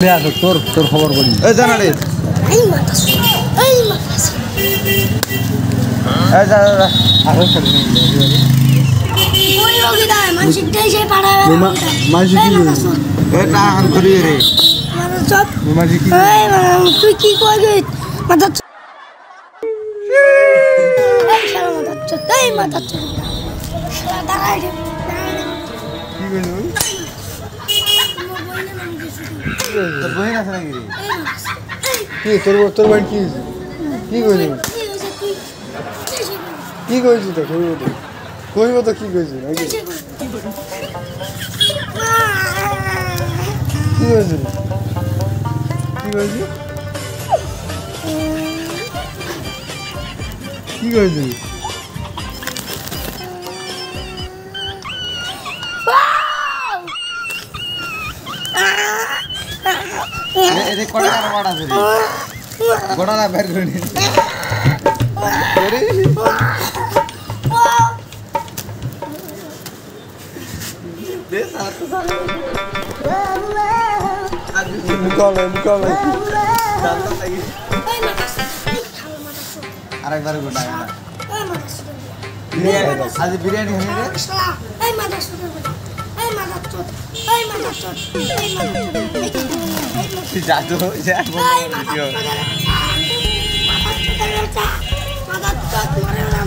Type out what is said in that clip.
তোর তোর খবর বলি এই জানা রে এই মাতাস এই মাতাস এই জানা আরো চলে ওই রোগীটা মানসিক দেশে পাড়ায় মানসিক কি এটা আন করি রে মাতাস মানসিক কি এই তুই কি কইছিস মাতাস এই শালা মাতাস এই মাতাস শালা দাঁড়াই রে কি কইলি তোর বহিন আছে নাকি রে কি তোর তোর বাড়ি কি কি কইলি কি কইছিস তো কইব তো কি কইছিস নাকি কি কইছিস কি কইছিস কি কইছিস এরে কোড়া আর কোড়া আছে রে কোড়া না বের করে নি আরে দে সাত সাত মুকালে সাত লাগি আরেকবার গোটা আজ বিরিয়ানি হয়ে রে এই মাতাস এই মাতাস এই মাতাস এই মাতাস জাদু যা মাদার চোদ মরে না